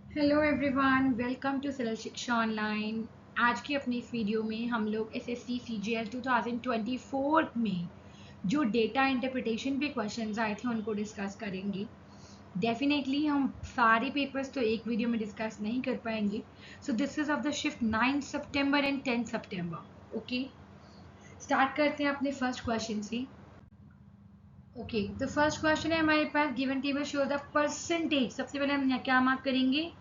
Hello everyone, welcome to सरल शिक्षा online. आज की अपनी इस वीडियो में हम लोग एसएससी सीजीएल 2024 में जो डेटा इंटरप्रिटेशन पे क्वेश्चंस आए थे उनको डिस्कस करेंगे। डेफिनेटली हम सारे पेपर्स तो एक वीडियो में डिस्कस नहीं कर पाएंगे, so this is of the shift 9 सितंबर एंड 10 सितंबर। ओके, स्टार्ट करते हैं अपने फर्स्ट क्वेश्चन से। ओके, तो फर्स्ट क्वेश्चन है हमारे पास, given table show the percentage. सबसे पहले हम क्या मार्क करेंगे?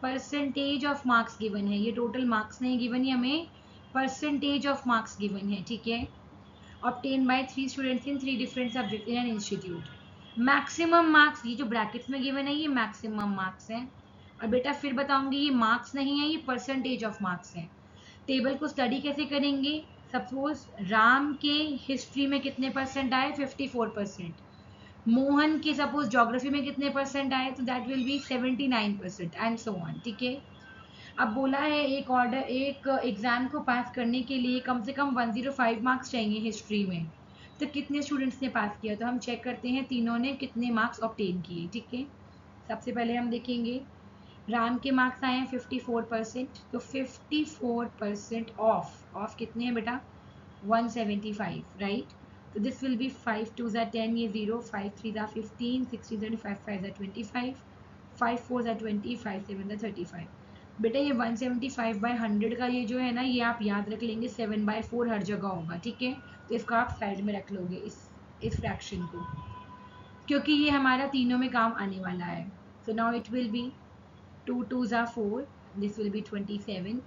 परसेंटेज ऑफ मार्क्स गिवन है। ये टोटल मार्क्स नहीं गिवन, ये हमें परसेंटेज ऑफ मार्क्स गिवन है, ठीक है। Obtain bye 3 students in 3 different subject in an institute. Maximum marks, ये जो ब्रैकेट्स में गिवन है ये मैक्सिमम मार्क्स हैं। और बेटा फिर बताऊंगी, ये मार्क्स नहीं है, ये परसेंटेज ऑफ मार्क्स है। टेबल को स्टडी कैसे करेंगे? सपोज राम के हिस्ट्री में कितने परसेंट आए? 54%। मोहन के सपोज ज्योग्राफी में कितने परसेंट आए? तो that will B 79% and so on, ठीक है। अब बोला है एक एग्जाम को पास करने के लिए कम से कम 105 मार्क्स चाहिए हिस्ट्री में। तो कितने स्टूडेंट्स ने पास किया? तो हम चेक करते हैं तीनों ने कितने मार्क्स ऑब्टेन किए, ठीक है। सबसे पहले हम देखेंगे राम के मार्क्स आए हैं 54%। तो 54% ऑफ कितने हैं बेटा? 175, राइट। तो दिस विल बी 5 2 ज़ा 10, ये 0, 5 3 ज़ा 15, 6 3 ज़ा 5 5 ज़ा 25, 5 4 ज़ा 20, 5 7 ज़ा 35। बेटा ये 175 बाय 100 का ये जो है ना, ये आप याद रख लेंगे, 7/4 हर जगह होगा, ठीक है। तो इसको आप साइड में रख लोगे, इस फ्रैक्शन को, क्योंकि ये हमारा तीनों में काम आने वाला है। So now it will be 2 2 ज़ा 4, दिस विल बी 27।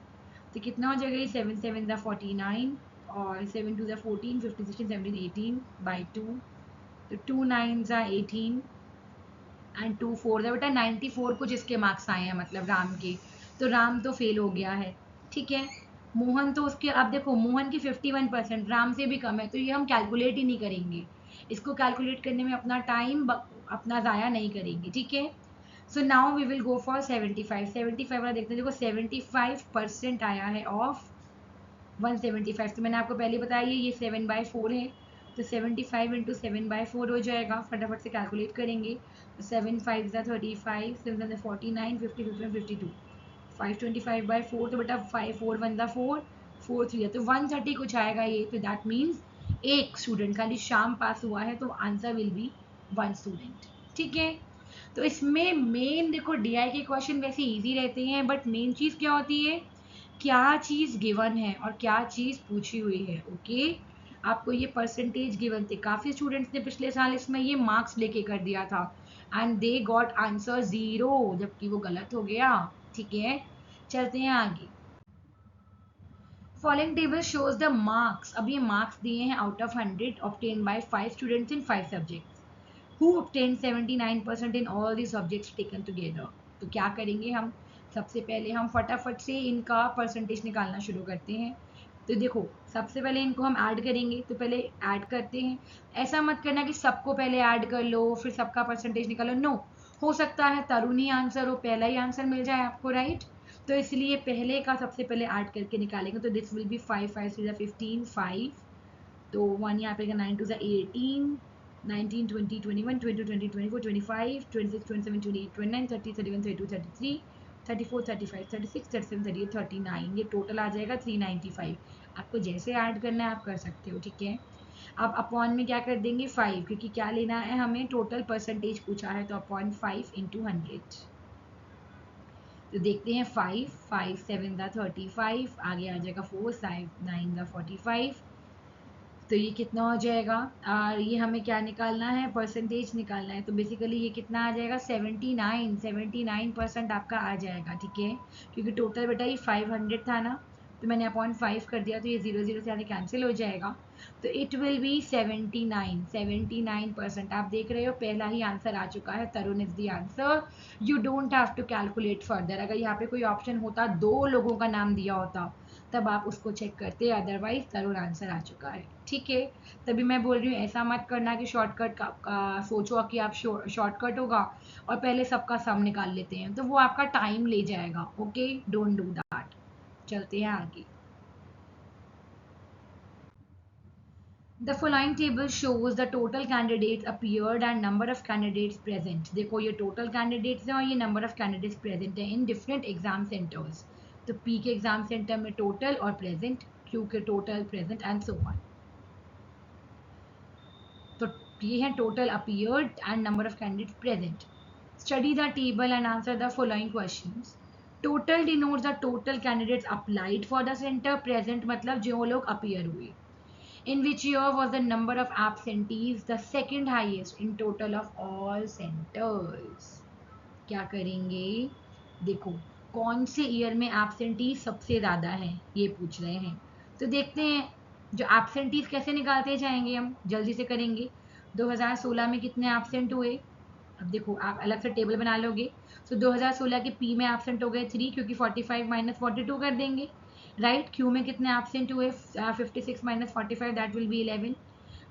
तो कितना हो जाएगा? ये 7 7 ज़ा 49 और 7 2 ज़ा 14, 15 16 17 18 बाई 2। तो 2 9 ज़ा 18 एंड 2 4 ज़ा बेटा 94 को जिसके मार्क्स आए हैं, मतलब राम के। तो राम तो फेल हो गया है, ठीक है। मोहन तो उसके, अब देखो मोहन की 51%, राम से भी कम है, तो ये हम कैलकुलेट ही नहीं करेंगे। इसको कैलकुलेट करने में अपना टाइम अपना ज़ाया नहीं करेंगे, ठीक है। So now we will go for 75। 75 वाला देखते हैं। देखो 75% आया है ऑफ 175। तो मैंने आपको पहले बताया ये 7/4 है। तो 75 इंटू 7/4 हो जाएगा। फटाफट से कैलकुलेट करेंगे। तो 7 5 ज़ा 35, 7 ज़ा 49, 50 51 52, 525/4। तो बेटा 5 4 1 ज़ा 4, 4 3 तो 130 कुछ आएगा ये। तो दैट मीन्स एक स्टूडेंट खाली शाम पास हुआ है, तो आंसर विल बी 1 स्टूडेंट, ठीक है। तो इसमें मेन देखो, डीआई के क्वेश्चन वैसे इजी रहते हैं, बट मेन चीज़ क्या होती है? क्या चीज़ गिवन है और क्या चीज़ पूछी हुई है, ओके। आपको ये परसेंटेज गिवन थे, काफ़ी स्टूडेंट्स ने पिछले साल इसमें ये मार्क्स लेके कर दिया था एंड दे गॉट आंसर 0, जबकि वो गलत हो गया, ठीक है। चलते हैं आगे। Following table shows the marks. अब ये मार्क्स दिए हैं out of 100 obtain bye 5 students in 5 subjects who obtain 79% in all the subjects taken together. तो क्या करेंगे हम? सबसे पहले हम फटाफट से इनका परसेंटेज निकालना शुरू करते हैं। तो देखो सबसे पहले इनको हम ऐड करेंगे, तो पहले ऐड करते हैं। ऐसा मत करना कि सबको पहले ऐड कर लो फिर सबका परसेंटेज निकालो, नो। हो सकता है तरुण ही आंसर हो, पहला ही आंसर मिल जाए आपको, राइट। तो इसलिए पहले का सबसे पहले ऐड करके निकालेंगे। तो दिस विल बी 5 5 3 15, 5। तो 1 यहाँ पे 9 2 18, 19 20 21 22 20 24 25 26 27 28 29 30 31 32 33 34 35 36 37 38 39, ये टोटल आ जाएगा 395। आपको जैसे ऐड करना है आप कर सकते हो, ठीक है। अब अपॉन में क्या कर देंगे? 5, क्योंकि क्या लेना है हमें? टोटल परसेंटेज पूछा है, तो अपॉन 5 इंटू 100। तो देखते हैं 5 5 7 दा 35, आगे आ जाएगा 4 5 9 दा 45। तो ये कितना हो जाएगा? और ये हमें क्या निकालना है? परसेंटेज निकालना है। तो बेसिकली ये कितना आ जाएगा? 79% आपका आ जाएगा, ठीक है। क्योंकि टोटल बेटा ये 500 था ना, तो मैंने अपॉन 5 कर दिया, तो ये 0 0 से आगे कैंसिल हो जाएगा। तो इट विल बी 79%। आप देख रहे हो पहला ही आंसर आ चुका है, Tarun is the answer. You don't have to calculate further. अगर यहाँ पे कोई ऑप्शन होता, 2 लोगों का नाम दिया होता, तब आप उसको चेक करते, अदरवाइज तरुण आंसर आ चुका है, ठीक है। तभी मैं बोल रही हूँ ऐसा मत करना कि शॉर्टकट का सोचो कि आप शॉर्टकट होगा और पहले सबका सम निकाल लेते हैं, तो वो आपका टाइम ले जाएगा, ओके। Don't do that. चलते हैं आगे। The following table shows the total candidates appeared and number of candidates present. देखो ये total candidates हैं और ये number of candidates present हैं in different exam centers. तो P के exam center में total और present, Q के total, present and so on. तो ये है total appeared and number of candidates present. Study the table and answer the following questions. Total denotes the total candidates applied for the center. Present मतलब जो लोग appear हुए. In which year was the number of absentees the second highest in total of all centers? क्या करेंगे? देखो कौन से year में एब्सेंटीज सबसे ज़्यादा हैं ये पूछ रहे हैं. तो देखते हैं जो एब्सेंटीज कैसे निकालते जाएंगे. हम जल्दी से करेंगे. 2016 में कितने एब्सेंट हुए? अब देखो आप अलग से टेबल बना लोगे. सो 2016 के पी में एब्सेंट हो गए 3 क्योंकि 45 माइनस 42 कर देंगे. राइट. क्यू में कितने एब्सेंट हुए? 56 माइनस 45 दैट विल बी 11.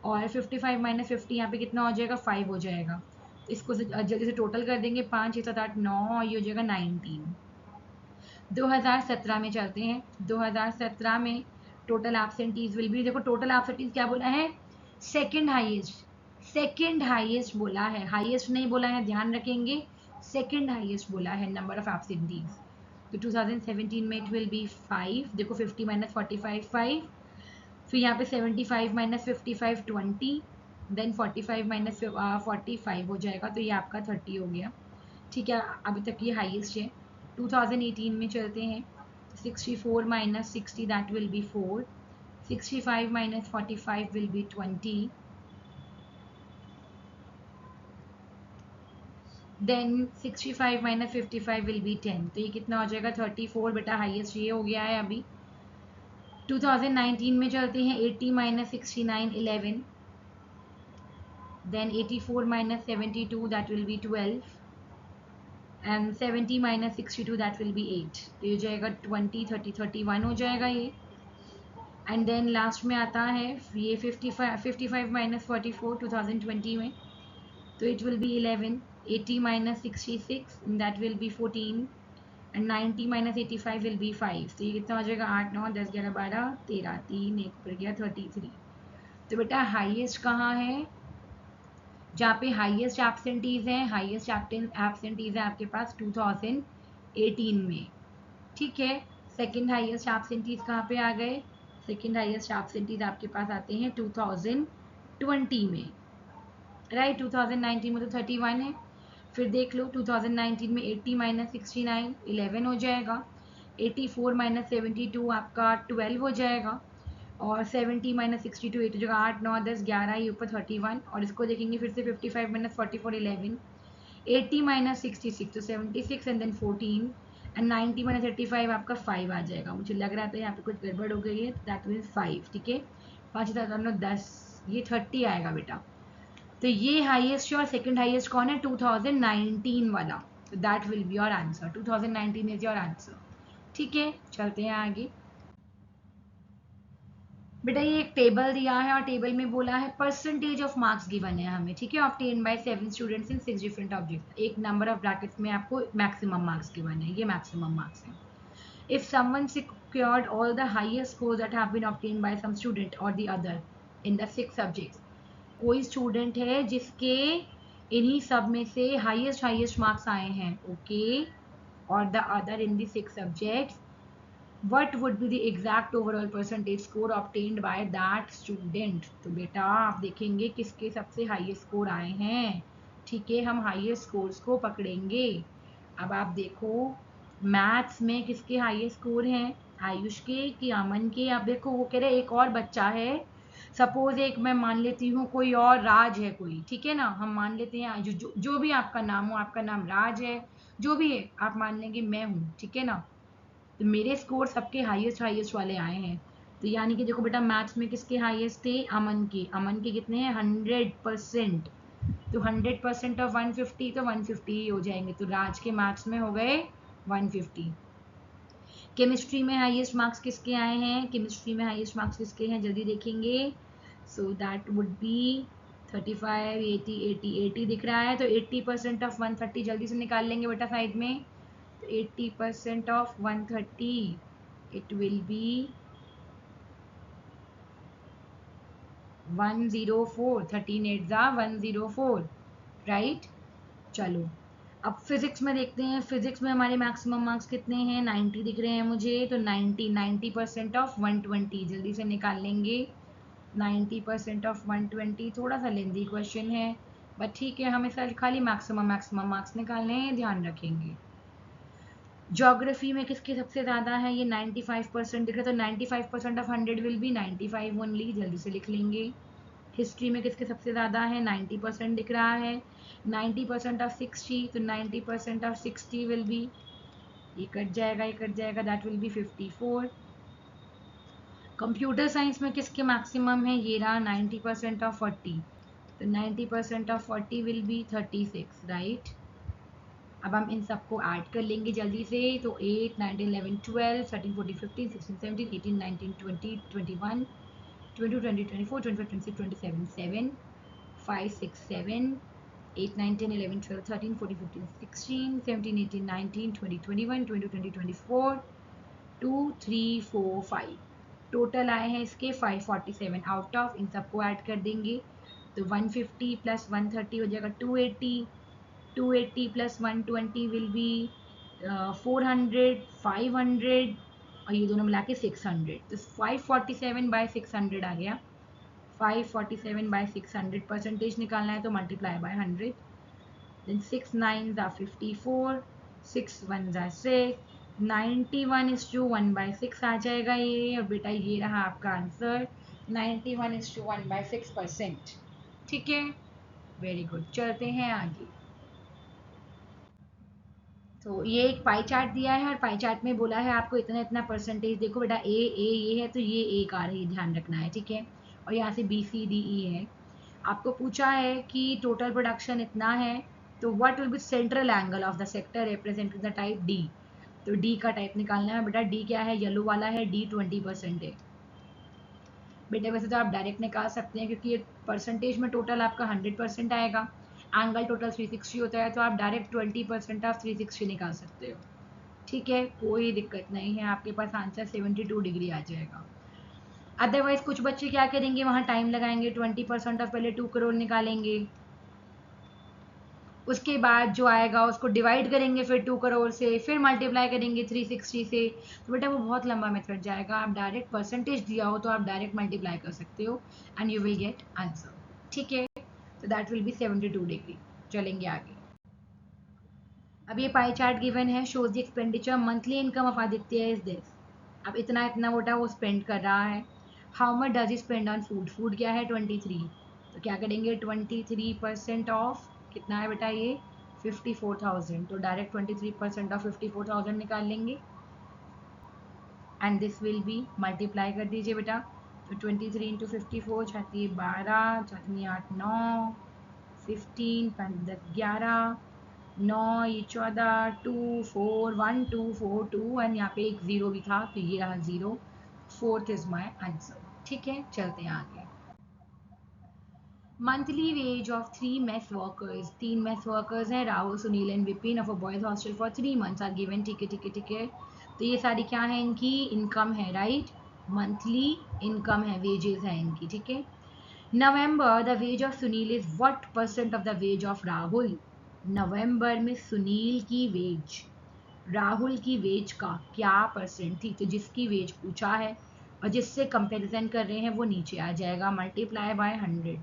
और 55 माइनस 50 यहाँ पे कितना हो जाएगा? 5 हो जाएगा. तो इसको जल्दी से टोटल कर देंगे. 5 6 7 8 9 और ये हो जाएगा 19. 2017 में चलते हैं. 2017 में टोटल एब्सेंटीज विल बी. देखो टोटल एब्सेंटीज क्या बोला है? Second highest. सेकेंड हाइएस्ट बोला है, हाइएस्ट नहीं बोला है, ध्यान रखेंगे. सेकेंड हाइएस्ट बोला है नंबर ऑफ एब्सेंटीज. तो 2017 में इट विल बी 5. देखो 50 माइनस 45 5. फिर यहाँ पे 75 माइनस 55 20. देन 45 माइनस 45 हो जाएगा. तो ये आपका 30 हो गया. ठीक है. अभी तक ये हाईएस्ट है. 2018 में चलते हैं. 64 minus 60 that will be 4. 65 minus 45 will be 20. Then 65 minus 55 will be 10. तो ये कितना हो जाएगा? 34. बेटा हाईएस्ट ये हो गया है अभी. 2019 में चलते हैं. 80 minus 69 11. Then 84 minus 72 that will be 12. And 70 minus 62 that will be 8. तो ये जाएगा 20 30 31 हो जाएगा ये. एंड देन लास्ट में आता है ये 55 माइनस 44 2020 में. तो it will be 11. 80 minus 66 that will B 14. And 90 minus 85 will be 5. तो ये कितना हो जाएगा? 8 9 10 11 12 13 3 1 ऊपर गया 33. तो बेटा हाईएस्ट कहाँ है? जहाँ पे हाईएस्ट एब्सेंटीज हैं. हाईएस्ट एब्सेंटीज है आपके पास 2018 में. ठीक है. सेकंड हाईएस्ट एब्सेंटीज कहाँ पे आ गए? सेकंड हाईएस्ट एब्सेंटीज आपके पास आते हैं 2020 में. राइट. 2019 में तो 31 है. फिर देख लो 2019 में 80 माइनस 69 11 हो जाएगा. 84 माइनस 72 आपका 12 हो जाएगा. और 70 माइनस 62 8 हो जाएगा. 8 9 10 11 ये ऊपर 31. और इसको देखेंगे फिर से 55 माइनस 44 11. 80 माइनस 66 तो 76 एंड देन 14. एंड 90 माइनस 85 आपका 5 आ जाएगा. मुझे लग रहा था यहाँ पे कुछ गड़बड़ हो गई है. That means 5. ठीक है. 5 10 ये 30 आएगा बेटा. तो ये हाईएस्ट और सेकंड हाईएस्ट कौन है? 2019 वाला. तो that will be your answer. 2019 is your answer. ठीक है. चलते हैं आगे. बेटा ये एक टेबल दिया है और टेबल में बोला है परसेंटेज ऑफ मार्क्स गिवन है हमें. ठीक है. Obtain bye 7 students in 6 different object. एक नंबर ऑफ ब्रैकेट्स में आपको मैक्सिमम मार्क्स गिवन है. ये मैक्सिमम मार्क्स है. If someone secured all the highest scores that have been obtained by some student or the other in the 6 subjects. कोई student है जिसके इन्हीं सब में से हाईएस्ट मार्क्स आए हैं. ओके. और the other in the 6 subjects. What would be the exact overall percentage score obtained by that student? तो बेटा आप देखेंगे किसके सबसे हाईएस्ट स्कोर आए हैं. ठीक है. हम हाईएस्ट स्कोर्स को पकड़ेंगे. अब आप देखो मैथ्स में किसके हाईएस्ट स्कोर हैं? आयुष के कि अमन के? आप देखो वो कह रहे एक और बच्चा है. सपोज एक मैं मान लेती हूँ कोई और राज है कोई. ठीक है ना. हम मान लेते हैं जो भी आपका नाम हो. आपका नाम राज है. जो भी है आप मान लेंगे मैं हूँ. ठीक है ना. तो मेरे स्कोर सबके हाईएस्ट वाले आए हैं. तो यानी कि देखो बेटा मैथ्स में किसके हाईएस्ट थे? अमन के. अमन के कितने हैं? 100%. तो 100% ऑफ 150 तो 150 ही हो जाएंगे. तो राज के मार्क्स में हो गए 150. केमिस्ट्री में हाईएस्ट मार्क्स किसके आए हैं? केमिस्ट्री में हाईएस्ट मार्क्स किसके हैं? जल्दी देखेंगे. सो दैट वुड बी 35 80 80 80 दिख रहा है. तो 80% ऑफ 130 जल्दी से निकाल लेंगे बेटा साइड में. 80% of 130 it will be 104, 13 8 ज़ा 104, राइट। चलो अब फिजिक्स में देखते हैं। फिजिक्स में हमारे मैक्सिमम मार्क्स कितने हैं? 90 दिख रहे हैं मुझे, तो 90% ऑफ 120 जल्दी से निकाल लेंगे। 90% ऑफ 120 थोड़ा सा लेंदी क्वेश्चन है, बट ठीक है, हमें सर खाली मैक्सिमम मार्क्स निकालने हैं, ध्यान रखेंगे। ज्योग्राफी में किसके सबसे ज़्यादा है? ये 95% दिख रहा है, तो 95% ऑफ 100 विल बी 95 ओनली, जल्दी से लिख लेंगे। हिस्ट्री में किसके सबसे ज़्यादा है? 90% दिख रहा है। 90% ऑफ 60, तो 90% ऑफ 60 विल बी, ये कट जाएगा, that will B 54। Computer science में किसके मैक्सिमम है? ये रहा 90% ऑफ 40, तो 90% ऑफ 40 विल बी 36, राइट। अब हम इन सबको ऐड कर लेंगे जल्दी से, तो 8 9 11 12 13 14 15 16 17 18 19 20 21 22 20 24 25 26 27 7 5 6 7 8 9 10 11 12 13 14 15 16 17 18 19 20 21 22 20 24 2 3 4 5 टोटल आए हैं इसके 547 आउट ऑफ। इन सबको ऐड कर देंगे, तो 150 प्लस 130 हो जाएगा 280, 280 प्लस 120 विल बी 400, 500 और ये दोनों मिला के 600, तो 547 बाय 600 आ गया। 547 बाय 600 परसेंटेज निकालना है, तो multiply by 100, then 6 9s are 54, 6 1s are 6, 91:1/6 आ जाएगा ये। और बेटा ये रहा आपका आंसर, 91:1/6%। ठीक है, वेरी गुड। चलते हैं आगे। तो ये एक पाई चार्ट दिया है और पाई चार्ट में बोला है आपको इतना इतना परसेंटेज। देखो बेटा ए ये है, तो ये एक आ रही है, ध्यान रखना है, ठीक है। और यहाँ से बी सी डी ई है। आपको पूछा है कि टोटल प्रोडक्शन इतना है, तो what will be central angle of the sector representing the type D. तो डी का टाइप निकालना है बेटा। डी क्या है? येलो वाला है, डी 20% है बेटा। वैसे तो आप डायरेक्ट निकाल सकते हैं, क्योंकि ये परसेंटेज में टोटल आपका 100% आएगा। एंगल टोटल 360 होता है, तो आप डायरेक्ट 20% ऑफ 360 निकाल सकते हो, ठीक है, कोई दिक्कत नहीं है। आपके पास आंसर 72 डिग्री आ जाएगा। अदरवाइज कुछ बच्चे क्या करेंगे, वहाँ टाइम लगाएंगे, 20% ऑफ पहले 2 करोड़ निकालेंगे, उसके बाद जो आएगा उसको डिवाइड करेंगे फिर 2 करोड़ से, फिर मल्टीप्लाई करेंगे 360 से। तो बेटा वो बहुत लंबा मेथड जाएगा। आप डायरेक्ट परसेंटेज दिया हो तो आप डायरेक्ट मल्टीप्लाई कर सकते हो and you will get answer, ठीक है। तो दैट विल बी 72 डिग्री। चलेंगे आगे। अब ये पाई चार्ट गिवन है, shows the expenditure monthly income of Aditya is this. अब इतना इतना बेटा वो स्पेंड कर रहा है। How much does he spend on food? Food क्या है? 23। तो क्या करेंगे, 23% ऑफ कितना है बेटा ये? 54,000। तो डायरेक्ट 23% ऑफ 54,000 निकाल लेंगे and this will be, multiply कर दीजिए बेटा। तो 23 इंटू 54, छाती 12, छाती 8 9, 15 5 10 11, 9 ये 14, 2 4 1 2 4 2 एंड यहाँ पे एक जीरो भी था, तो ये रहा zero. 4th is my answer, ठीक है। चलते हैं आगे। Monthly wage of 3 mess workers. 3 mess workers हैं, Rahul Sunil and Vipin of a boys hostel for 3 months are given, ठीक है ठीक है ठीक है। तो ये सारी क्या है? इनकी इनकम है, राइट। मंथली इनकम है, वेजेस है इनकी, ठीक है। November the wage of Sunil is what percent of the wage of Rahul? नवंबर में सुनील की वेज राहुल की वेज का क्या परसेंट थी? तो जिसकी वेज पूछा है और जिससे कंपैरिजन कर रहे हैं वो नीचे आ जाएगा, मल्टीप्लाई बाय 100।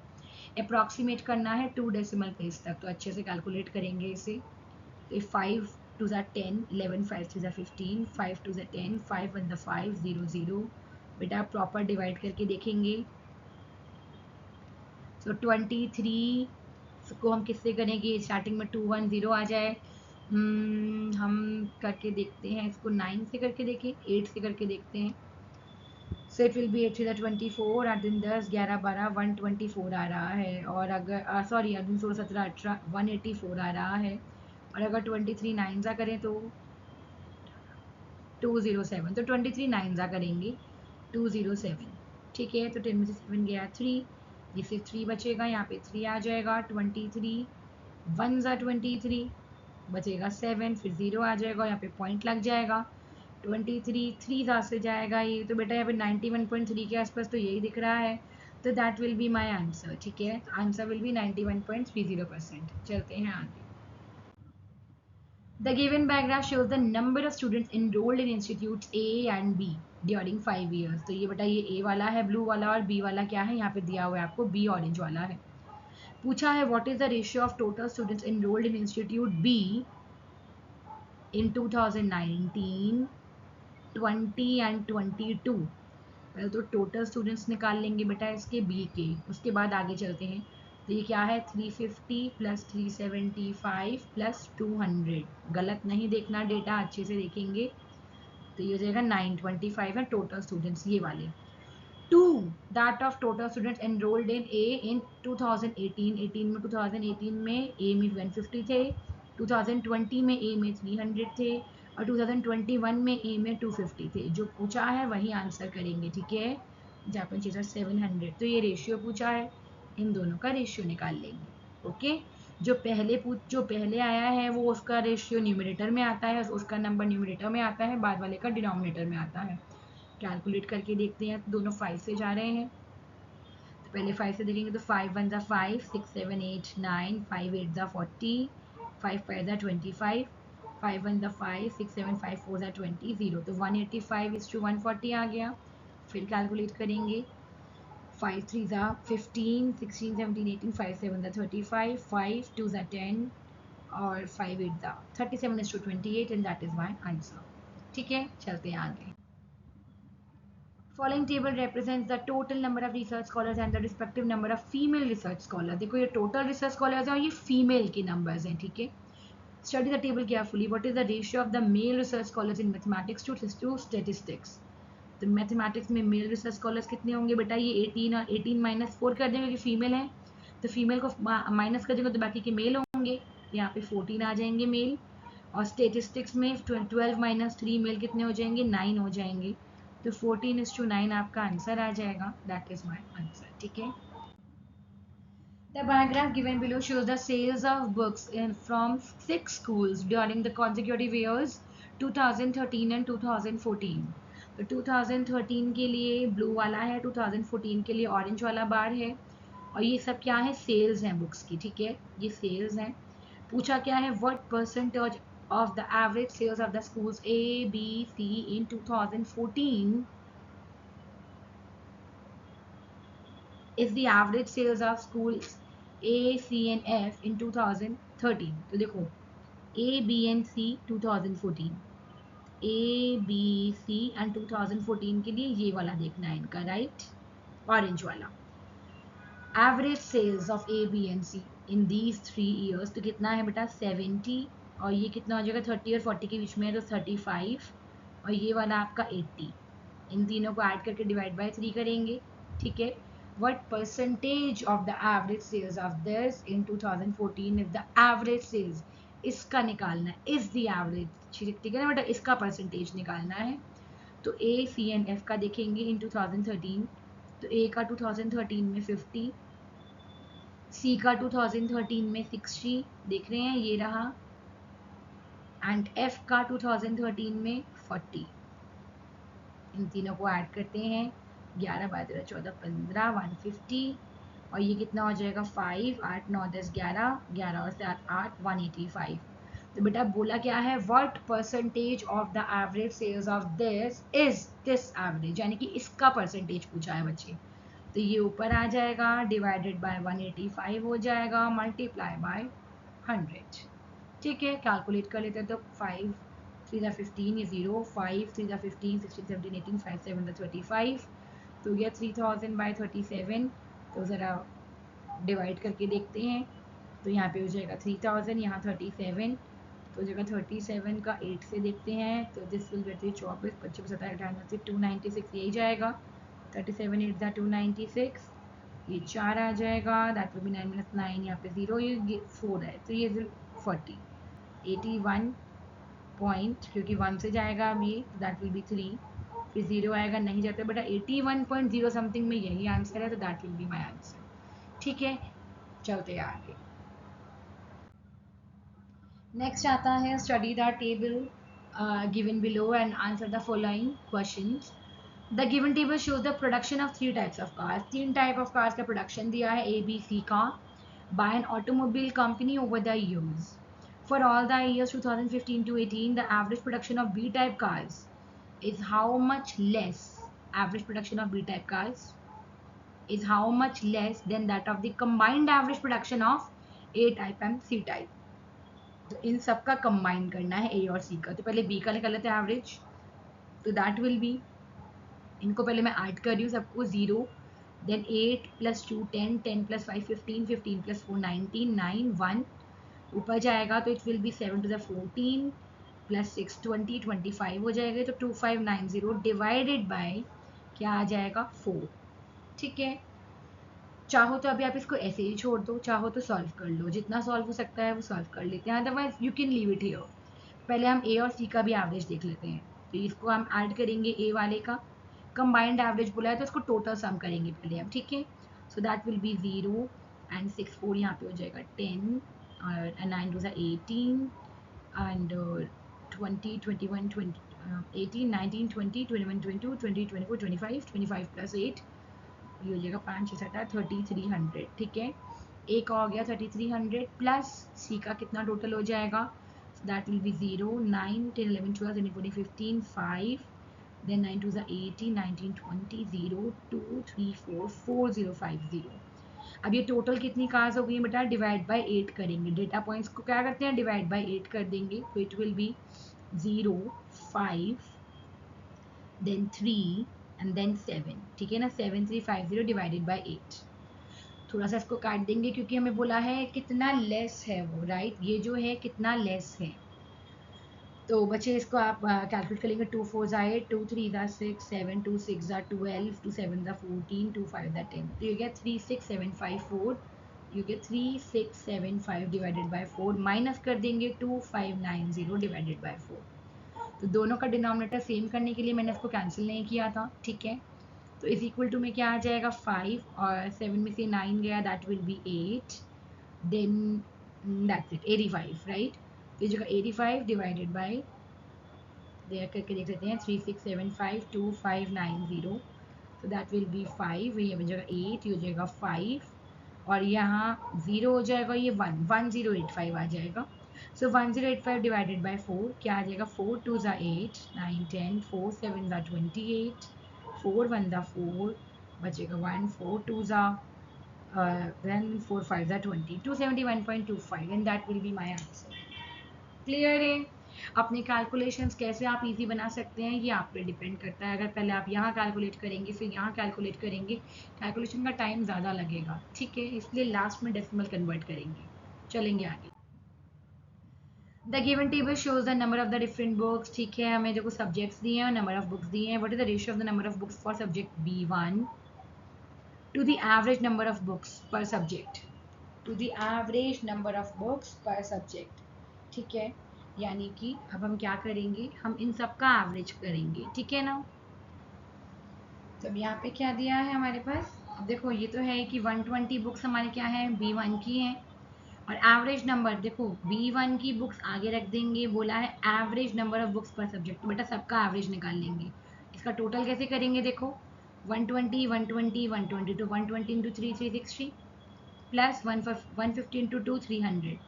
अप्रॉक्सीमेट करना है 2 डेसिमल प्लेस तक, तो अच्छे से कैलकुलेट करेंगे इसे। तो 5 2 10, 11 5 3 15, 5 2 10, 5 1 5 0 0। बेटा प्रॉपर डिवाइड करके देखेंगे। तो 23 को हम किससे करेंगे? स्टार्टिंग में 2 1 0 आ जाए। हम करके देखते हैं इसको, 9 से करके देखें, 8 से करके देखते हैं। सो इट विल बी 8 3 24, 8 दिन 10 11 12 124 आ रहा है। और अगर सॉरी 8 दिन 16 17 18 184 आ रहा है। और अगर 23 9 सा करें तो 207, तो 23 9 सा करेंगे 207, ठीक है। तो 10 में से 7 गया 3, ये सिर्फ 3 बचेगा, यहाँ पे 3 आ जाएगा। 23 1 ज़ा 23 बचेगा 7, फिर 0 आ जाएगा, यहाँ पे पॉइंट लग जाएगा। 23 3 ज़ा से जाएगा ये, तो बेटा यहाँ पे 91.3 के आसपास तो यही दिख रहा है। तो that will be my answer, ठीक है, आंसर विल बी 91.30%। चलते हैं आगे। The given bar graph shows the number of students enrolled in institutes A and B during 5 years। तो ये बेटा ये A वाला है ब्लू वाला और B वाला क्या है, यहाँ पे दिया हुआ है आपको B ऑरेंज वाला है। पूछा है what is the ratio of total students enrolled in institute B in 2019, 20 and 22। पहले तो टोटल स्टूडेंट्स निकाल लेंगे बेटा इसके B के, उसके बाद आगे चलते हैं। तो ये क्या है 350 प्लस 375 प्लस 200, गलत नहीं देखना डेटा, अच्छे से देखेंगे। तो ये हो जाएगा 925 है टोटल स्टूडेंट्स ये वाले। To that of total students enrolled in A in 2018 में ए में 150 थे, 2020 में ए में 300 थे और 2021 में ए में 250 थे। जो पूछा है वही आंसर करेंगे, ठीक है। जापान चीज़ 700, तो ये रेशियो पूछा है, इन दोनों का रेशियो निकाल लेंगे। ओके, जो पहले आया है वो उसका रेशियो न्यूमरेटर में आता है, उसका नंबर न्यूमरेटर में आता है, बाद वाले का डिनोमिनेटर में आता है। कैलकुलेट करके देखते हैं, दोनों 5 से जा रहे हैं। तो पहले 5 से देखेंगे तो 5 1 ज़ा 5, 6 7 8 9, 5 8 ज़ा 40, 5 5 ज़ा 25, 5 1 ज़ा 5, 6 7 5 4 ज़ा 20, 0। तो 185:140 आ गया। फिर कैलकुलेट करेंगे, 5 3 ज़ा 15, 16 17 18, 5 7 ज़ा 35, 5 2 ज़ा 10 और 5 8 ज़ा 37:28 and that is my answer. ठीक है, चलते हैं आगे। Following table represents the total number of research scholars and the respective number of female research scholars। देखो ये total research scholars हैं और ये female के numbers हैं, ठीक है। Study the table carefully. What is the ratio of the male research scholars in mathematics to statistics? तो मैथमेटिक्स में मेल रिसर्च स्कॉलर्स कितने होंगे बेटा, ये 18 और 18 -4 कर देंगे कि फीमेल है, तो फीमेल को माइनस कर देंगे तो बाकी के मेल होंगे, यहाँ पे 14 आ जाएंगे मेल। और स्टेटिस्टिक्स में 12 - 3 मेल कितने हो जाएंगे, 9 हो जाएंगे। तो 14:9 आपका आंसर आ जाएगा, दैट इज माय आंसर, ठीक है। The bar graph given below shows the sales of books from 6 schools during the consecutive years 2013 and 2014। तो 2013 के लिए ब्लू वाला है, 2014 के लिए ऑरेंज वाला बार है और ये सब क्या है, सेल्स हैं बुक्स की, ठीक है, ये सेल्स हैं। पूछा क्या है, what percentage of the average sales of the schools A B C in 2014 is the average sales of schools A, C and F in 2013। तो देखो A, B and C 2014, A, B, C and 2014 के लिए ये वाला देखना है इनका, right, orange वाला। Average sales of A, B and C in these 3 years तो कितना है बेटा 70, और ये कितना हो जाएगा 30 और 40 के बीच में है तो 35, और ये वाला आपका 80। इन तीनों को ऐड करके डिवाइड बाय 3 करेंगे, ठीक है। What percentage of the average sales of this in 2014 is the average sales? इसका निकालना है, is the average, ठीक है ना बेटा, इसका परसेंटेज निकालना है। तो A, C and F का देखेंगे इन 2013, तो A का 2013 में 50, C का 2013 में 60, देख रहे हैं ये रहा, एंड F का 2013 में 40। इन तीनों को ऐड करते हैं, 11 12 14 15 150, और ये कितना हो जाएगा 5 8 9 10 11 11 और 7 8 185। तो बेटा बोला क्या है, what percentage of the average sales of this is this average, यानी कि इसका परसेंटेज पूछा है बच्चे। तो ये ऊपर आ जाएगा, डिवाइडेड बाय 185 हो जाएगा, मल्टीप्लाई बाय 100, ठीक है। कैलकुलेट कर लेते हैं तो 5 3 ज़ा 15 ये 0, 5 3 ज़ा 15 16 17 18 5 7 ज़ा 25, तो गया 3000/37। तो ज़रा डिवाइड करके देखते हैं, तो यहाँ पे हो जाएगा 3000, यहाँ 37, तो हो जाएगा 37 का 8 से देखते हैं तो दिस विल गेट 24 25 27 28 296, यही जाएगा। 37 8 ज़ा 296, ये 4 आ जाएगा, दैट विल बी 9 - 9, यहाँ पे 0 ये 4 है, तो ये 40 81 पॉइंट, क्योंकि 1 से जाएगा अब ये, दैट विल बी 3, फिर 0 आएगा, नहीं जाता बेटा 81.0 समथिंग में यही आंसर है, तो that will be my answer, ठीक है। चलते हैं आगे। नेक्स्ट आता है study the table given below and answer the following questions. The given table shows the production of 3 types of cars. 3 type of cars का प्रोडक्शन दिया है ए बी सी का by an automobile company over the years. For all the years 2015 to 18, the average production of B-type cars is how much less? Average production of B-type cars is how much less than that of the combined average production of A-type and C-type. तो इन सब का combine करना है ए और सी का. तो पहले B का निकाल लेते हैं एवरेज. तो दैट विल बी, इनको पहले मैं ऐड कर रही हूँ सबको 0, then 8 plus 2 10, 10 plus 5 15, 15 plus 4 19, 9 1 ऊपर जाएगा तो it will be 7 to the 14 plus 6 20, 25 हो जाएगा. तो 2590 डिवाइडेड बाय क्या आ जाएगा 4. ठीक है, चाहो तो अभी आप इसको ऐसे ही छोड़ दो, चाहो तो सॉल्व कर लो, जितना सॉल्व हो सकता है वो सॉल्व कर लेते हैं, otherwise you can leave it here. पहले हम ए और सी का भी एवरेज देख लेते हैं. तो इसको हम ऐड करेंगे ए वाले का, कंबाइंड एवरेज बोला है तो इसको टोटल सम करेंगे पहले हम. ठीक है, so that will B 0 and 6 4 यहाँ पे हो जाएगा 10 और 9 टू 18 एंड 20 21 20 18 19 20 21 22 20 24 25 25 प्लस 8 ये हो जाएगा 5 6 7 3300. ठीक है, ए का हो गया 3300 प्लस सी का कितना टोटल हो जाएगा. That will B 0 9 10 11 12 13 14 15 5 then 9 2 are 18 19 20 0 2 3 4 4050. अब ये टोटल कितनी कार्स हो गई बेटा, डिवाइड बाय 8 करेंगे. डेटा पॉइंट्स को क्या करते हैं, डिवाइड बाय 8 कर देंगे. तो it will be 0 5 then 3 and then 7. ठीक है ना, 7350 डिवाइडेड बाय 8. थोड़ा सा इसको काट देंगे क्योंकि हमें बोला है कितना लेस है वो, राइट. ये जो है कितना लेस है, तो बच्चे इसको आप कैलकुलेट करेंगे. 2 4 8 2 3 6 7 2 6 12 2 7 14 2 5 10. तो you get 36754. You get 3675 divided by 4 minus कर देंगे 2590 डिवाइडेड बाय 4. तो दोनों का डिनोमिनेटर सेम करने के लिए मैंने इसको कैंसिल नहीं किया था. ठीक है, तो इज इक्वल टू में क्या आ जाएगा 5 और 7 में से 9 गया, that will be 8. Then that's it 85, right. तो ये जगह 85 डिवाइडेड बाय देख करके देख लेते हैं 36752590. तो दैट विल बी 5, ये बन जाएगा 8, ये हो जाएगा 5 और यहाँ 0 हो जाएगा, ये 1085 आ जाएगा. सो 1085 डिवाइडेड बाय 4 क्या आ जाएगा, 4 2 8 9 10 4 7 28 4 1 4 बचेगा 1 4 2 then 4 5 20 271.25 and that will be my answer. Clear है. अपने कैलकुलेशंस कैसे आप इजी बना सकते हैं ये आप पे डिपेंड करता है. अगर पहले आप यहाँ कैलकुलेट करेंगे फिर यहाँ कैलकुलेट करेंगे, कैलकुलेशन का टाइम ज़्यादा लगेगा. ठीक है, इसलिए लास्ट में डेसिमल कन्वर्ट करेंगे. चलेंगे आगे. The given table shows the number of the different books. ठीक है, हमें देखो सब्जेक्ट्स दिए हैं और नंबर ऑफ बुक्स दिए हैं. What is the ratio of the number of books for subject B1 to the average number of books per subject, to the average number of books per subject. ठीक है, यानी कि अब हम क्या करेंगे, हम इन सब का एवरेज करेंगे. ठीक है ना. तो अब यहाँ पे क्या दिया है हमारे पास, अब देखो ये तो है कि 120 बुक्स हमारे क्या है B1 की हैं और एवरेज नंबर देखो B1 की बुक्स आगे रख देंगे, बोला है average number of books per subject. तो बेटा सबका एवरेज निकाल लेंगे. इसका टोटल कैसे करेंगे, देखो 120 120 120 तो 120 इंटू 3 360 प्लस 150 इंटू 2 300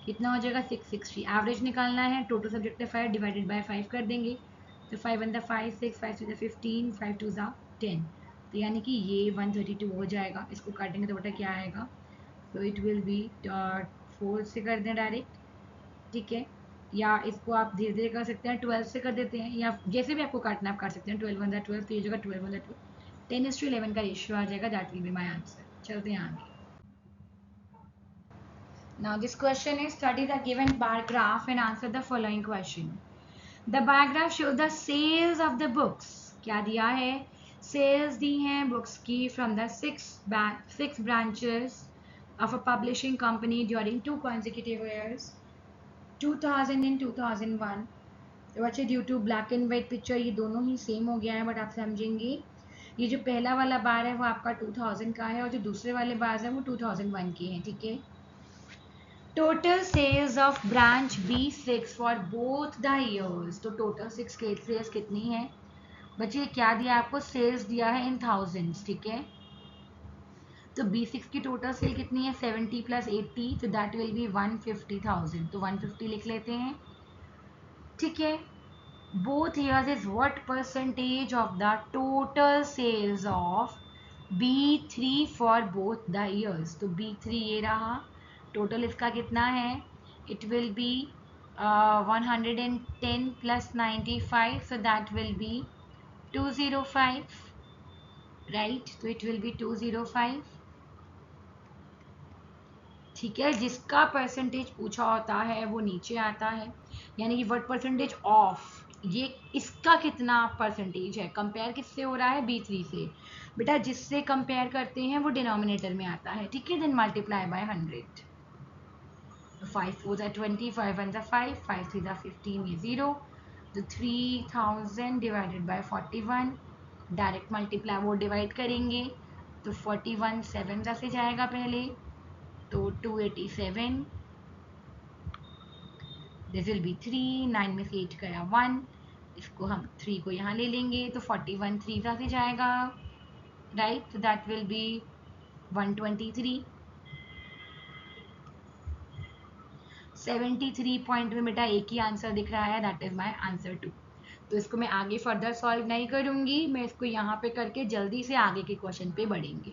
कितना हो जाएगा 660. एवरेज निकालना है, टोटल सब्जेक्ट है 5 डिवाइडेड बाय 5 कर देंगे. तो 5 1 5 6 5 2 15 5 2 10. तो यानी कि ये 132 हो जाएगा. इसको काटेंगे तो बेटा क्या आएगा, तो इट विल बी 4 से कर दें डायरेक्ट. ठीक है, या इसको आप धीरे धीरे कर सकते हैं 12 से कर देते हैं, या जैसे भी आपको काटना आप काट सकते हैं. 12 1 12 तो ये जगह 12 1 12 10:11 का रेशियो आ जाएगा. That will be my answer. चलते हैं आगे. Now this question is study the given bar graph and answer the following question. The bar graph shows the sales of the books. क्या दिया है, sales दी हैं books की from the six branches of a publishing company during 2 consecutive years 2000 and 2001. तो बच्चे due to black and white picture ये दोनों ही same हो गया है, बट आप समझेंगे ये जो पहला वाला बार है वो आपका 2000 का है और जो दूसरे वाले बार है वो 2001 के हैं. ठीक है, total sales of branch B6 for both the years. तो टोटल 6 सेल्स कितनी है, बच्चे क्या दिया आपको, सेल्स दिया है इन थाउजेंड्स, ठीक है। तो B6 की टोटल सेल कितनी है, 70 + 80, तो दैट विल बी 150,000, तो 150 लिख लेते हैं, ठीक है। both years is what percentage of the total sales of B3 for both the years, तो B3 ये रहा, टोटल इसका कितना है, it will be 110 + 95, so that will be 205, right, तो it will be 205, ठीक है। जिसका परसेंटेज पूछा होता है वो नीचे आता है, यानी कि व्हाट परसेंटेज ऑफ, ये इसका कितना परसेंटेज है, कंपेयर किससे हो रहा है, B3 से। बेटा जिससे कंपेयर करते हैं वो डिनोमिनेटर में आता है, ठीक है। देन मल्टीप्लाई बाय 100, 5 4 = 20, 5 1 = 5, 5 3 = 15, ये 0, तो 3000 डिवाइडेड बाय 41, डायरेक्ट मल्टीप्लाई वो डिवाइड करेंगे, तो 41 7 से जाएगा पहले, तो 287, दिस विल बी 3, 9 में से 8 गया 1, इसको हम 3 को यहाँ ले लेंगे, तो 41 3 से जाएगा, राइट, तो दैट विल बी 123, 73 पॉइंट में बेटा एक ही आंसर दिख रहा है, दैट इज माई आंसर 2। तो इसको मैं आगे फर्दर सॉल्व नहीं करूंगी, मैं इसको यहाँ पे करके जल्दी से आगे के क्वेश्चन पे बढ़ेंगे,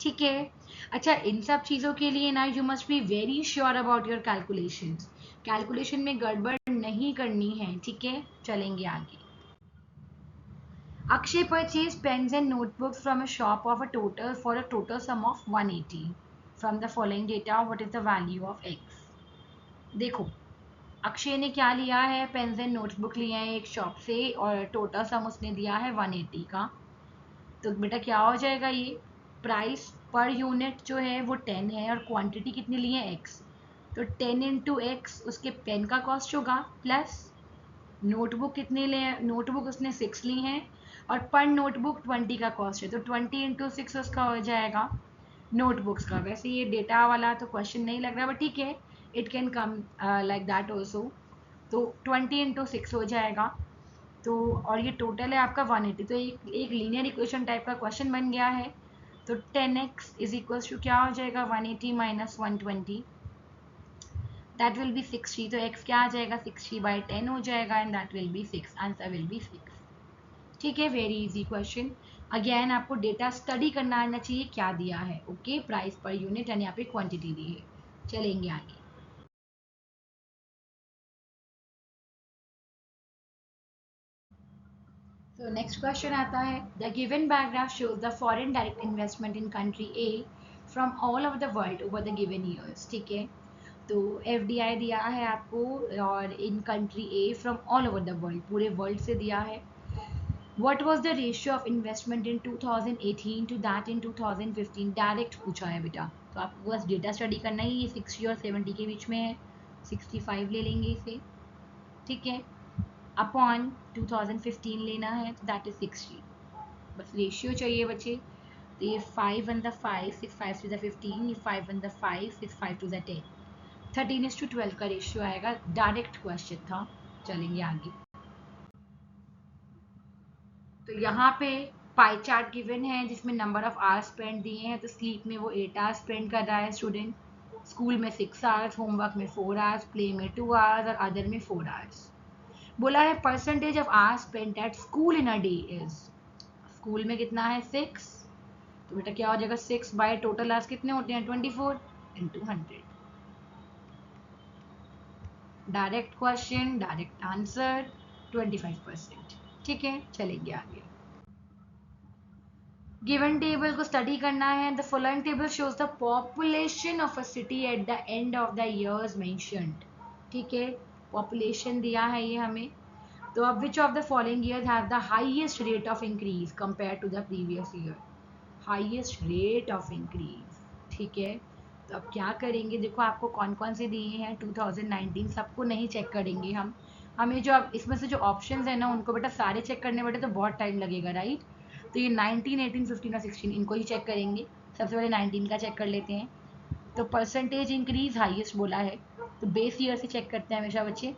ठीक है। अच्छा, इन सब चीज़ों के लिए ना you must be very sure about your calculations, calculation में गड़बड़ नहीं करनी है, ठीक है। चलेंगे आगे। Akshay purchase pens and notebooks from a shop of a total for a total sum of 180, from the following data what is the value of X. देखो, अक्षय ने क्या लिया है, पेन्स एंड नोटबुक लिए हैं एक शॉप से, और टोटल सम उसने दिया है 180 का। तो बेटा क्या हो जाएगा, ये प्राइस पर यूनिट जो है वो 10 है, और क्वांटिटी कितनी ली है, x, तो 10 × x उसके पेन का कॉस्ट होगा, प्लस नोटबुक कितनी ले, नोटबुक उसने 6 ली हैं, और पर नोटबुक 20 का कॉस्ट है, तो 20 × 6 उसका हो जाएगा नोटबुक्स का। वैसे ये डेटा वाला तो क्वेश्चन नहीं लग रहा, बट ठीक है, it can come like that also, तो 20 × 6 हो जाएगा, तो और ये टोटल है आपका 180, तो एक लीनियर इक्वेशन टाइप का क्वेश्चन बन गया है। तो 10x इज इक्वल्स टू क्या हो जाएगा, 180 - 120, दैट विल बी 60, तो x क्या आ जाएगा, 60/10 हो जाएगा, and that will B 6, answer will be 6, ठीक है। वेरी इजी क्वेश्चन, अगेन आपको डेटा स्टडी करना आना चाहिए क्या दिया है, okay, price per unit and यहाँ पे क्वांटिटी दी है। चलेंगे आगे। So next question आता है, the given paragraph shows the foreign direct investment in country A from all over the world over the given years, ठीक है। तो FDI दिया है आपको, और in country A from all over the world, पूरे वर्ल्ड से दिया है। What was the ratio of investment in 2018 to that in 2015, direct पूछा है बेटा, तो आपको बस डेटा स्टडी करना ही, ये 60 और 70 के बीच में है, 65 ले लेंगे इसे, ठीक है, अपॉन 2015 लेना है, तो दैट इज 60, बस रेशियो चाहिए बच्चे। तो ये 5 1 5, 6 5 2 15, ये 5 1 5, 6 5 2 10, 13:12 का रेशियो आएगा, डायरेक्ट क्वेश्चन था। चलेंगे आगे। तो यहाँ पे पाई चार्ट गिवन है जिसमें नंबर ऑफ आवर्स स्पेंड दिए हैं, तो स्लीप में वो 8 आवर्स स्पेंड कर रहा है स्टूडेंट, स्कूल में 6 आवर्स, होमवर्क में 4 आवर्स, प्ले में 2 आवर्स, और अदर में 4 आवर्स। बोला है percentage of hours spent at school in a day is, school में कितना है 6, तो बेटा क्या हो जाएगा 6 बाय टोटल आवर्स कितने होते हैं 24 × 100, डायरेक्ट क्वेश्चन डायरेक्ट आंसर 25%, ठीक है। चलेंगे आगे। गिवन टेबल को स्टडी करना है, the following table shows the population of a city at the end of the years mentioned, ठीक है, पॉपुलेशन दिया है ये हमें। तो अब which of the following year have the highest rate of increase compare to the previous year, highest rate of increase, ठीक है। तो अब क्या करेंगे, देखो आपको कौन कौन से दिए हैं 2019, सबको नहीं चेक करेंगे हम, हमें जो अब इसमें से जो ऑप्शंस है ना उनको बेटा सारे चेक करने बेटे तो बहुत टाइम लगेगा, राइट। तो ये 19 18 15 और 16 इनको ही चेक करेंगे, सबसे पहले 19 का चेक कर लेते हैं। तो परसेंटेज इंक्रीज हाईएस्ट बोला है, तो बेस ईयर से चेक करते हैं हमेशा बच्चे,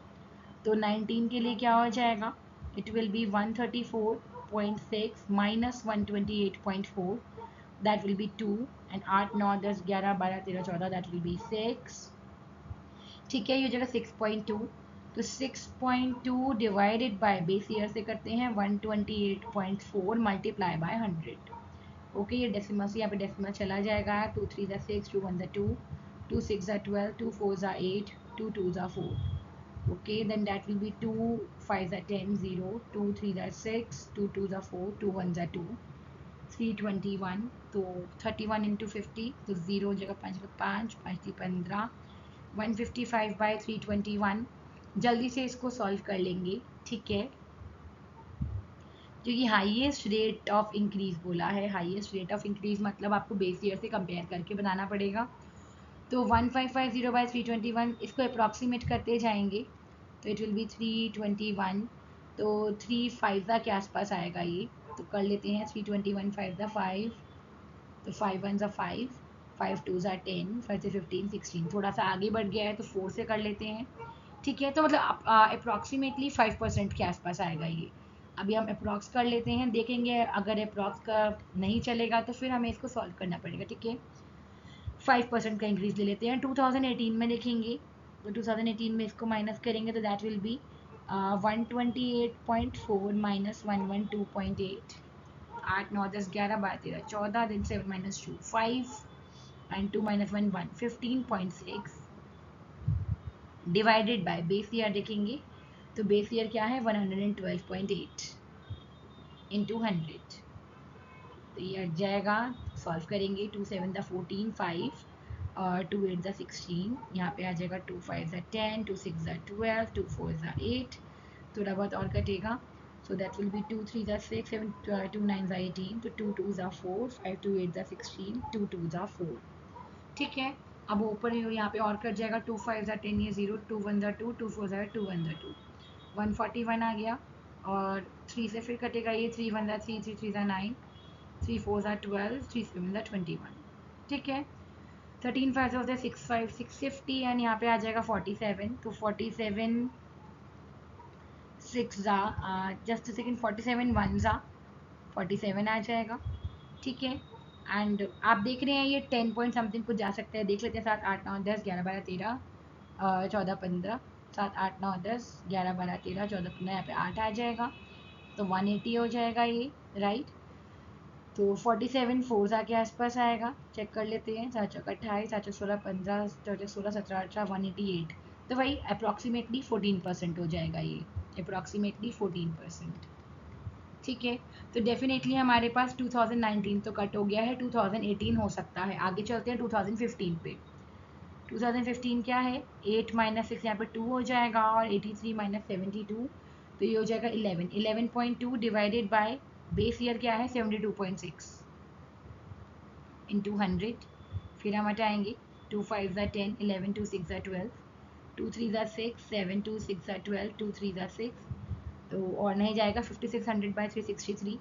तो 19 के लिए क्या हो जाएगा, it will be 134 6.6 minus 128.4, that will be 2, and 8 9 10 11 12 13 14, that will be 6. ठीक है, ये हो जाएगा 6.2. तो 6.2 डिवाइडेड बाय बेस ईयर से करते हैं 128.4 मल्टीप्लाई बाय 100. ओके, ये डेसिमल से यहाँ पे डेसिमल चला जाएगा. 2 3 ज़ा 6, 2 1 ज़ा 2, 2 6 ज़ा 12, 2 4 ज़ा 8, 2 2 ज़ा 4. Okay, then that will be 2 5 ज़ा 10 0, 2 3 ज़ा 6, 2 2 ज़ा 4, 2 1 ज़ा 2, 321. तो 31 into 50, तो 0 जगह 5 5 5 15, 155 बाई 321. जल्दी से इसको सॉल्व कर लेंगे. ठीक है, क्योंकि हाईएस्ट रेट ऑफ इंक्रीज बोला है. हाईएस्ट रेट ऑफ इंक्रीज मतलब आपको बेस ईयर से कंपेयर करके बनाना पड़ेगा. तो 1550 बाई 321, इसको अप्रॉक्सीमेट करते जाएंगे तो इट विल बी 321. तो 3 5 के आसपास आएगा ये. तो कर लेते हैं 321 5 5, तो 5 1 5, 5 2 10, 5 से 15 16. थोड़ा सा आगे बढ़ गया है तो 4 से कर लेते हैं. ठीक है, तो मतलब अप्रॉक्सीमेटली 5% के आसपास आएगा ये. अभी हम अप्रॉक्स कर लेते हैं, देखेंगे अगर अप्रॉक्स का नहीं चलेगा तो फिर हमें इसको सॉल्व करना पड़ेगा. ठीक है, 5% का इंक्रीज ले लेते हैं. 2018 में देखेंगे तो 2018 में इसको माइनस करेंगे तो that will B 128.4 minus 112.8. 8 9 10 11 12 13 14, then 7 minus 2 5, and 2 minus 1 1, 15.6 divided by base year देखेंगे तो बेस ईयर क्या है 112.8 इंटू 100. तो ये हट जाएगा. सॉल्व करेंगे 2 7 14 5 और 2 8 16. यहाँ पे आ जाएगा 2 5 10, 2 6 12, 2 4 8. थोड़ा बहुत और कटेगा. So that will be 2 3 6, 7 2 9 18, तो 2 2 4, 5 2 8 16, 2 2 4. ठीक है, अब ऊपर यहाँ पे और कट जाएगा. 2 5 10, ये 0, 2 1 2, 2 4 2 1 2, 141 आ गया. और 3 से फिर कटेगा ये 3 1 3, 3 3 9, 3 4 12, 3 7 21. ठीक है, 13 5 होता है 6 5 650, एंड यहाँ पे आ जाएगा 47. तो 47 6 जस्ट सेकेंड 47 1 47 आ जाएगा. ठीक है, एंड आप देख रहे हैं ये 10 पॉइंट समथिंग कुछ जा सकता है. देख लेते हैं 7 8 9 10 11 12 13 14 15, 7 8 9 10 11 12 13 14 15, यहाँ पे 8 आ जाएगा. तो 180 हो जाएगा ये. राइट, तो 47 4 के आसपास आएगा. चेक कर लेते हैं. 7 चौक 28, 7 चौक 16 15, 4 16 17 18, 188. तो वही अप्रॉक्सीमेटली 14% हो जाएगा ये. अप्रॉक्सीमेटली 14%. ठीक है, तो डेफिनेटली हमारे पास 2019 तो कट हो गया है. 2018 हो सकता है. आगे चलते हैं 2015 पे. 2015 क्या है, 8 माइनस 6 यहाँ पे 2 हो जाएगा, और 83 माइनस 72, तो ये हो जाएगा 11. 11.2 डिवाइडेड बाय बेस ईयर क्या है 72.6 इंटू 100. फिर हम हटाएंगे 2 5 10, 11 2 6 12, 2 3 6, 7 2 6 12, 2 3 6, तो और नहीं जाएगा. 5600 बाई 363.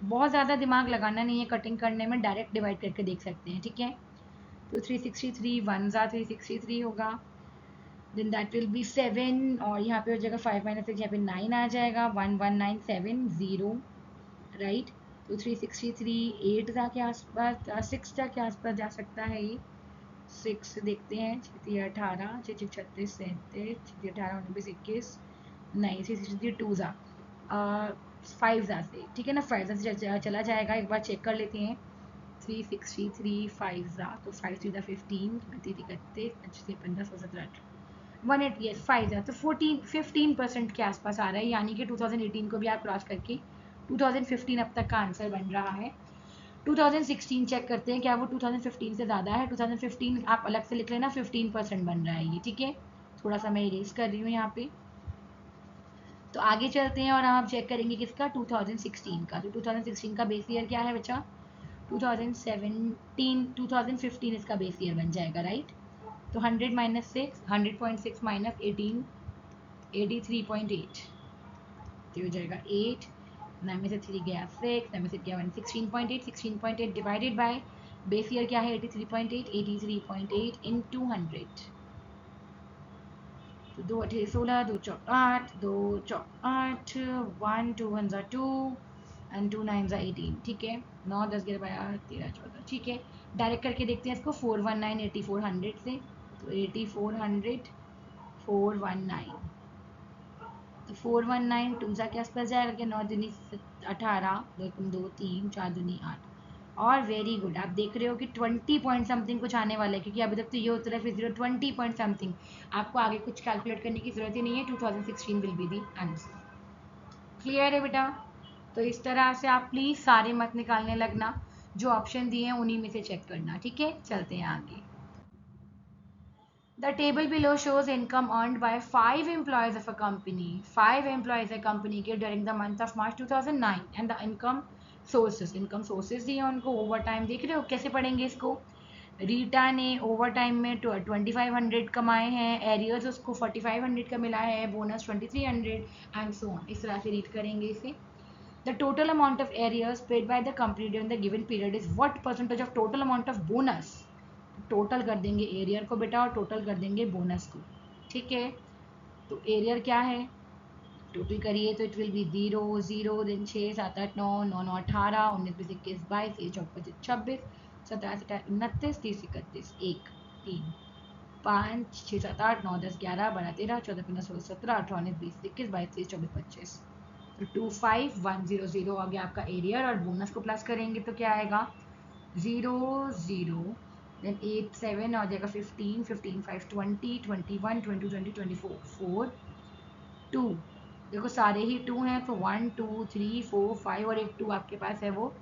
बहुत ज़्यादा दिमाग लगाना नहीं है कटिंग करने में, डायरेक्ट डिवाइड करके देख सकते हैं. ठीक है, तो 363 1 363 होगा. देन दैट विल बी 7, और यहाँ पे हो जाएगा 5 माइनस 6, यहाँ पे 9 आ जाएगा. 11970. राइट, तो 363 8 के आसपास 6 के आसपास जा सकता है ये. 6 देखते हैं. 6 18, 6 36 37, 6 18 19 21, नहीं 363 2 5 से. ठीक है ना, 5 से चला जाएगा. एक बार चेक कर लेते हैं. 363 5 तो 5 3 15, 31 31 15 16 17 18, 188 5 तो 15% के आसपास आ रहा है. यानी कि 2018 को भी आप क्रॉस करके 2015 अब तक का आंसर बन रहा है. 2016 चेक करते हैं क्या वो 2015 से ज़्यादा है. 2015 आप अलग से लिख लेना, 15% बन रहा है ये. ठीक है, थोड़ा सा मैं इरेज कर रही हूँ यहाँ पे. तो आगे चलते हैं और हम चेक करेंगे किसका 2016 का. तो 2016 का बेस ईयर क्या है बच्चा 2017 2015 इसका बेस ईयर बन जाएगा. राइट, तो 100 माइनस 6, 100.6 माइनस 18, 83.8, तो हो जाएगा 8. 9 में से 3 गया 6, 9 में से गया 1, 16.8. 16.8 डिवाइडेड बाय बेस ईयर क्या है 83.8, 83.8 इंटू 100. तो 2 8 16, 2 चौक 8, 2 चौक 8, 1 2 1 2, एंड 2 9 18, ठीक है। 9 10 11 12 13 14, ठीक है। डायरेक्ट करके देखते हैं इसको 419 8400 से, तो 8400 419, तो 419 टू सा के आसपास जाएगा कि 9 दूनी 18, 2 2 3 4 दूनी 8। और वेरी गुड, आप देख रहे हो कि 20 पॉइंट समथिंग कुछ आने वाला है, क्योंकि अभी तक तो ये होता है फिर 0 20 पॉइंट समथिंग। आपको आगे कुछ कैलकुलेट करने की जरूरत ही नहीं है, 2016 will be the answer. Clear है बेटा? तो इस तरह से आप प्लीज सारे मत निकालने लगना, जो ऑप्शन दिए हैं उन्हीं में से चेक करना, ठीक है। चलते हैं आगे। The table below shows income earned by 5 employees of a company. 5 employees a company के during the month of March 2009 and the income sources. Income sources दिए उनको, ओवर टाइम देख रहे हो कैसे पढ़ेंगे इसको। रीटा ने ओवर टाइम में 2500 कमाए हैं, एरियर्स उसको 4500 का मिला है, बोनस 2300 एंड सो ऑन। इस तरह से रीड करेंगे इसे। The total amount of arrears paid by the company during the given period is what percentage of total amount of bonus? Total कर देंगे एरियर को बेटा और टोटल कर देंगे बोनस को, ठीक है। तो एरियर क्या है, टोटल करिए तो इट विल बी 0 0 देन 6 7 8 9 9 9 18 19 20 21 22 23 24 26 27 28 29 30 31 1 3 5 6 7 8 9 10 11 12 13 14 15 16 17 18 19 20 21 22 23 24 25, तो 25100 आगे आपका एरियर और बोनस को प्लस करेंगे तो क्या आएगा 0 0 देन 8 7 आ जाएगा 15 15 5 20 21 22 20 24 4 2, देखो सारे ही 2 हैं तो 1 2 3 4 5 और एक 2 आपके पास है वो,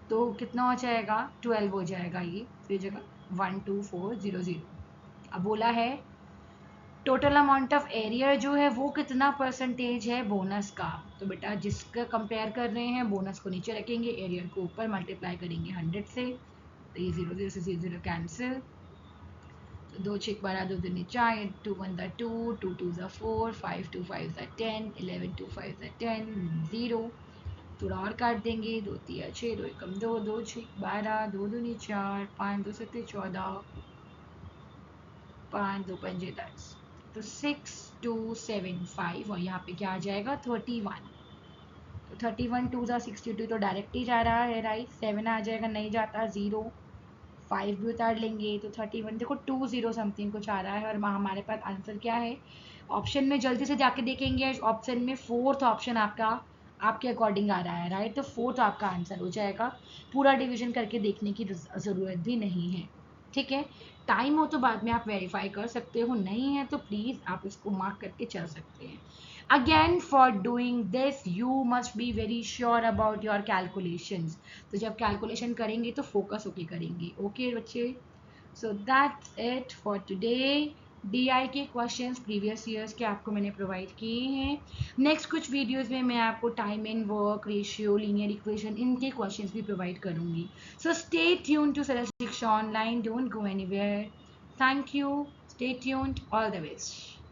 तो कितना हो जाएगा 12 हो जाएगा ये, फिर जगह 12400। अब बोला है टोटल अमाउंट ऑफ एरियर जो है वो कितना परसेंटेज है बोनस का, तो बेटा जिसका कंपेयर कर रहे हैं बोनस को नीचे रखेंगे, एरियर को ऊपर, मल्टीप्लाई करेंगे 100 से, तो ये 0 0 से 0 0 कैंसिल, तो 2 6 12 2 2 4 2 1 2 2 2 4 5 2 5 10 11 2 5 10 0, थोड़ा और काट देंगे, 2 3 6 2 1 2 2 6 12 2 2 4 5 2 7 14 5 2 5 10, तो 6275 और यहाँ पे क्या आ जाएगा 31, तो 31 2 62 तो डायरेक्ट ही जा रहा है राइट, 7 आ जाएगा नहीं जाता 0, 5 भी उतार लेंगे तो 31, देखो 20 समथिंग कुछ आ रहा है और हमारे पास आंसर क्या है ऑप्शन में, जल्दी से जाके देखेंगे ऑप्शन में फोर्थ ऑप्शन आपका आपके अकॉर्डिंग आ रहा है राइट, तो फोर्थ आपका आंसर हो जाएगा, पूरा डिवीजन करके देखने की ज़रूरत भी नहीं है, ठीक है। टाइम हो तो बाद में आप वेरीफाई कर सकते हो, नहीं है तो प्लीज़ आप इसको मार्क करके चल सकते हैं। Again for doing this you must be very sure about your calculations, तो जब कैलकुलेशन करेंगे तो फोकस होके करेंगे, ओके बच्चे। So that's it for today. DI के क्वेश्चंस प्रीवियस ईयर्स के आपको मैंने प्रोवाइड किए हैं, नेक्स्ट कुछ वीडियोस में मैं आपको time and work ratio, linear equation, इनके क्वेश्चंस भी प्रोवाइड करूंगी। सो स्टे ट्यून टू सरल शिक्षा online, don't go anywhere, thank you, stay tuned, all the best.